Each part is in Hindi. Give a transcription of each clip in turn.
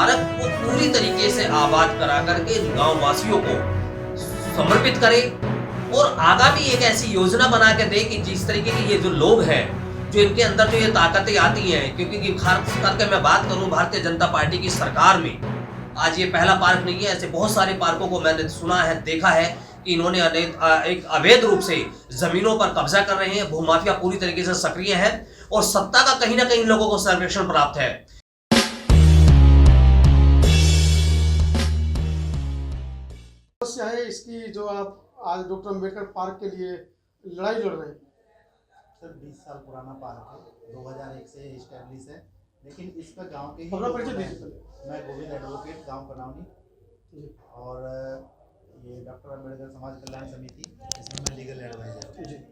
पार्क को पूरी तरीके से आबाद करा करके गांव वासियों को समर्पित करे और आगामी एक ऐसी योजना बना के दे कि जिस तरीके के ये जो लोग हैं, जो इनके अंदर जो ये ताकतें आती हैं, क्योंकि खास करके मैं बात करूं भारतीय जनता पार्टी की सरकार में आज ये पहला पार्क नहीं है, ऐसे बहुत सारे पार्कों को मैंने सुना है, देखा है कि इन्होंने एक अवैध रूप से जमीनों पर कब्जा कर रहे हैं, भूमाफिया पूरी तरीके से सक्रिय है और सत्ता का कहीं ना कहीं इन लोगों को सर्वेक्षण प्राप्त है। समस्या है इसकी जो आप आज डॉक्टर अम्बेडकर पार्क के लिए लड़ाई लड़ रहे हैं। सर 20 साल पुराना पार्क है, 2001 से इस्टेब्लिश है, लेकिन इस पर गाँव के ही अपना परिचय दीजिए। मैं गोविंद एडवोकेट, गांव कनावनी, और ये डॉक्टर अम्बेडकर समाज कल्याण समिति, इसमें मैं लीगल एडवाइजर हूँ।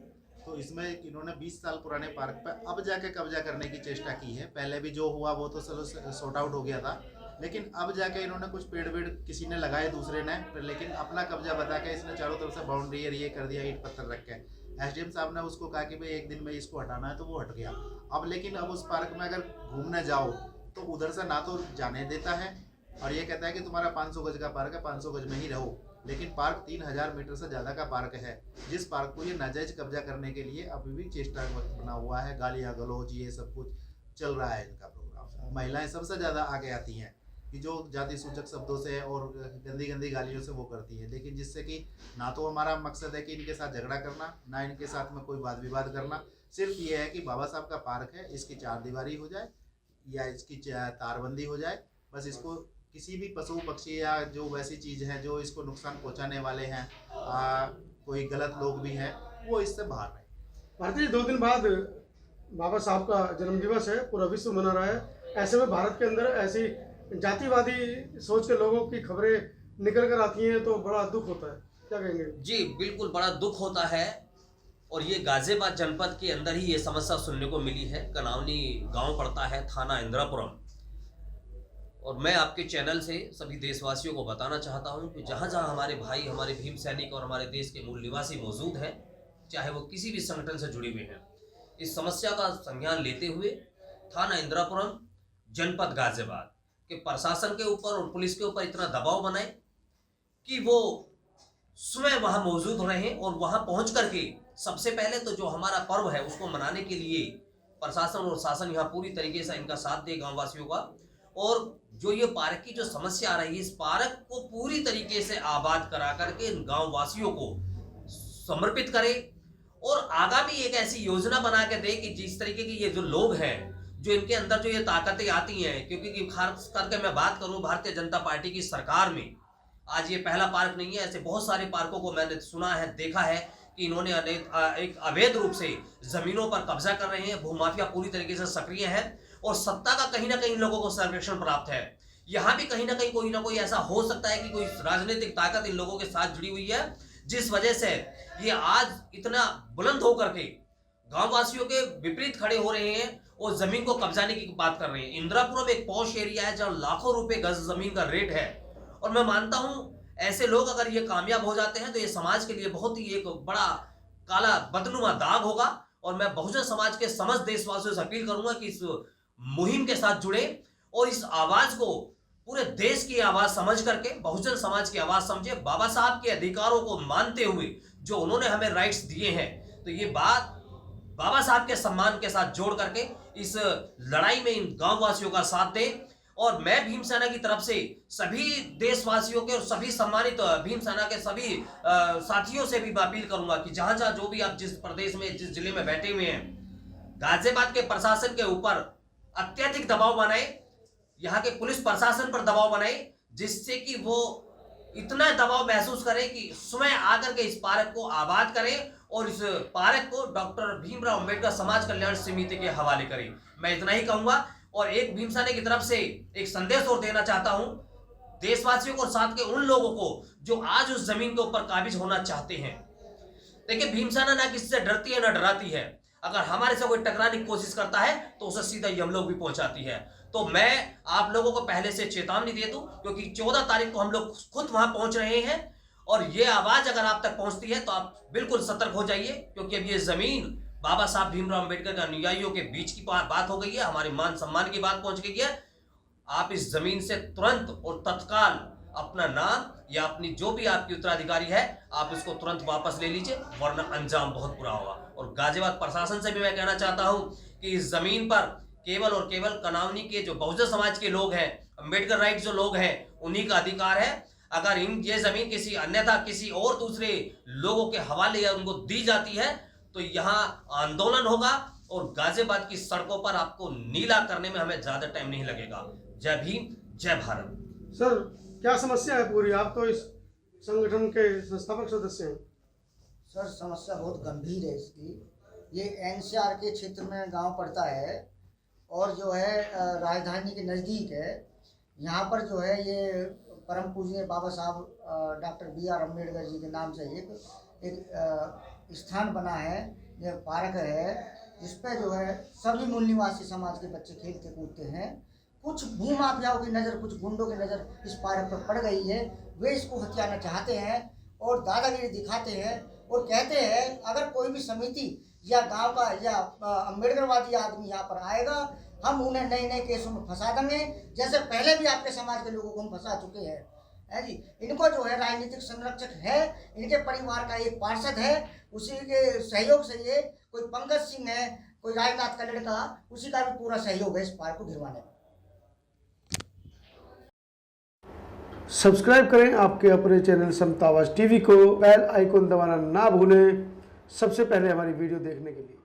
तो इसमें इन्होंने 20 साल पुराने पार्क पर अब जाके कब्जा करने की चेष्टा की है। पहले भी जो हुआ वो तो चलो सॉर्ट आउट हो गया था, लेकिन अब जाके इन्होंने कुछ पेड़ वेड़ किसी ने लगाए, दूसरे ने, लेकिन अपना कब्जा बता के इसने चारों तरफ से बाउंड्री ये कर दिया, ईंट पत्थर रख के। एसडीएम साहब ने उसको कहा कि भाई एक दिन में इसको हटाना है, तो वो हट गया। अब लेकिन अब उस पार्क में अगर घूमने जाओ तो उधर से ना तो जाने देता है और ये कहता है कि तुम्हारा 500 गज का पार्क है, 500 गज में ही रहो। लेकिन पार्क 3000 मीटर से ज़्यादा का पार्क है, जिस पार्क को ये नाजायज कब्जा करने के लिए अभी भी चेष्टा बना हुआ है। गालियाँ गलौज ये सब कुछ चल रहा है इनका प्रोग्राम। महिलाएं सबसे ज़्यादा आगे आती हैं कि जो जाति सूचक शब्दों से और गंदी गंदी गालियों से वो करती है, लेकिन जिससे कि ना तो हमारा मकसद है कि इनके साथ झगड़ा करना, ना इनके साथ में कोई वाद विवाद करना। सिर्फ ये है कि बाबा साहब का पार्क है, इसकी चारदीवारी हो जाए या इसकी तारबंदी हो जाए। बस इसको किसी भी पशु पक्षी या जो वैसी चीज़ है जो इसको नुकसान पहुंचाने वाले हैं, कोई गलत लोग भी हैं, वो इससे बाहर रहे। भारतीय 2 दिन बाद बाबा साहब का जन्मदिवस है, पूरा विश्व मना रहा है। ऐसे में भारत के अंदर ऐसी जातिवादी सोच के लोगों की खबरें निकल कर आती हैं तो बड़ा दुख होता है। क्या कहेंगे? जी बिल्कुल बड़ा दुख होता है और ये गाजियाबाद जनपद के अंदर ही ये समस्या सुनने को मिली है। कनावनी गांव पड़ता है, थाना इंदिरापुरम। और मैं आपके चैनल से सभी देशवासियों को बताना चाहता हूं कि जहां जहां हमारे भाई, हमारे भीम सैनिक और हमारे देश के मूल निवासी मौजूद हैं, चाहे वो किसी भी संगठन से जुड़े हुए हैं, इस समस्या का संज्ञान लेते हुए थाना इंदिरापुरम, जनपद गाजियाबाद के प्रशासन के ऊपर और पुलिस के ऊपर इतना दबाव बनाए कि वो स्वयं वहां मौजूद रहें और वहां पहुंच करके सबसे पहले तो जो हमारा पर्व है उसको मनाने के लिए प्रशासन और शासन यहाँ पूरी तरीके से इनका साथ दे गांव वासियों का। और जो ये पार्क की जो समस्या आ रही है, इस पार्क को पूरी तरीके से आबाद करा करके गांव वासियों को समर्पित करे और आगामी एक ऐसी योजना बना के दे कि जिस तरीके के ये जो लोग हैं, जो इनके अंदर जो ये ताकतें आती हैं, क्योंकि खास करके मैं बात करूं भारतीय जनता पार्टी की सरकार में आज ये पहला पार्क नहीं है, ऐसे बहुत सारे पार्कों को मैंने सुना है, देखा है कि इन्होंने एक अवैध रूप से जमीनों पर कब्जा कर रहे हैं, भूमाफिया पूरी तरीके से सक्रिय है और सत्ता का कहीं ना कहीं इन लोगों को सर्वेक्षण प्राप्त है। यहाँ भी कहीं ना कोई ऐसा हो सकता है कि कोई राजनीतिक ताकत इन लोगों के साथ जुड़ी हुई है, जिस वजह से ये आज इतना बुलंद होकर के गांव वासियों के विपरीत खड़े हो रहे हैं और जमीन को कब्जाने की बात कर रहे हैं। इंदिरापुरम एक पॉश एरिया है जहाँ लाखों रुपए गज जमीन का रेट है और मैं मानता हूं ऐसे लोग अगर ये कामयाब हो जाते हैं तो ये समाज के लिए बहुत ही एक बड़ा काला बदनुमा दाग होगा। और मैं बहुजन समाज के समस्त देशवासियों से अपील करूंगा कि इस मुहिम के साथ जुड़े और इस आवाज को पूरे देश की आवाज समझ करके, बहुजन समाज की आवाज समझे, बाबा साहब के अधिकारों को मानते हुए जो उन्होंने हमें राइट्स दिए हैं, तो ये बात बाबा साहब के सम्मान के साथ जोड़ करके इस लड़ाई में इन गांव वासियों का साथ दें। और मैं भीम सेना की तरफ से सभी देशवासियों के और सभी सम्मानित भीम सेना के सभी साथियों से भी अपील करूंगा कि जहां जहां जो भी आप जिस प्रदेश में, जिस जिले में बैठे हुए हैं, गाजियाबाद के प्रशासन के ऊपर अत्यधिक दबाव बनाए, यहाँ के पुलिस प्रशासन पर दबाव बनाए, जिससे कि वो इतना दबाव महसूस करें कि स्वयं आकर के इस पार्क को आबाद करें और इस पार्क को डॉक्टर भीमराव अम्बेडकर समाज कल्याण समिति के हवाले करें। मैं इतना ही कहूंगा और एक भीम सेना की तरफ से एक संदेश और देना चाहता हूं देशवासियों को, साथ के उन लोगों को जो आज उस जमीन के ऊपर काबिज होना चाहते हैं। देखिए, भीम सेना ना किसी से डरती है ना डराती है। अगर हमारे से कोई टकराने की कोशिश करता है तो उसे सीधा हम लोग भी पहुंचाती है। तो मैं आप लोगों को पहले से चेतावनी दे दूं क्योंकि 14 तारीख को हम लोग खुद वहां पहुंच रहे हैं और ये आवाज अगर आप तक पहुंचती है तो आप बिल्कुल सतर्क हो जाइए, क्योंकि अब ये जमीन बाबा साहब भीमराव अम्बेडकर के अनुयायियों के बीच की बात हो गई है, हमारे मान सम्मान की बात पहुंच गई है आप इस जमीन से तुरंत और तत्काल अपना नाम या अपनी जो भी आपकी उत्तराधिकारी है आप इसको तुरंत वापस ले लीजिए, वरना अंजाम बहुत बुरा होगा। और गाजियाबाद प्रशासन से भी मैं कहना चाहता हूं कि इस जमीन पर केवल और केवल कनावनी के जो बहुजन समाज के लोग हैं, अम्बेडकर राइट जो लोग हैं, उन्हीं का अधिकार है। अगर ये जमीन किसी अन्यथा किसी और दूसरे लोगों के हवाले या उनको दी जाती है तो यहाँ आंदोलन होगा और गाजियाबाद की सड़कों पर आपको नीला करने में हमें ज्यादा टाइम नहीं लगेगा। जय भीम, जय भारत। सर क्या समस्या है पूरी? आप तो इस संगठन के संस्थापक सदस्य हैं। सर समस्या बहुत गंभीर है इसकी। ये एनसीआर के क्षेत्र में गांव पड़ता है और जो है राजधानी के नज़दीक है। यहाँ पर जो है ये परम पूजनीय बाबा साहब डॉक्टर BR अम्बेडकर जी के नाम से एक स्थान बना है, ये पार्क है जिस पे जो है सभी मूल निवासी समाज के बच्चे खेलते कूदते हैं। कुछ भूमाफियाओं की नज़र, कुछ गुंडों की नज़र इस पार्क पर पड़ गई है। वे इसको हथियाना चाहते हैं और दादागिरी दिखाते हैं और कहते हैं अगर कोई भी समिति या गांव का या अम्बेडकरवादी आदमी यहाँ पर आएगा हम उन्हें नए नए केसों में फंसा देंगे, जैसे पहले भी आपके समाज के लोगों को हम फंसा चुके हैं। है जी, इनको जो है राजनीतिक संरक्षक है, इनके परिवार का एक पार्षद है, उसी के सहयोग से ये कोई पंकज सिंह है, कोई राजनाथ का लड़का, उसी का भी पूरा सहयोग है इस पार्क को गिरवाने में। सब्सक्राइब करें आपके अपने चैनल समता आवाज़ टीवी को, बेल आइकन दबाना ना भूलें सबसे पहले हमारी वीडियो देखने के लिए।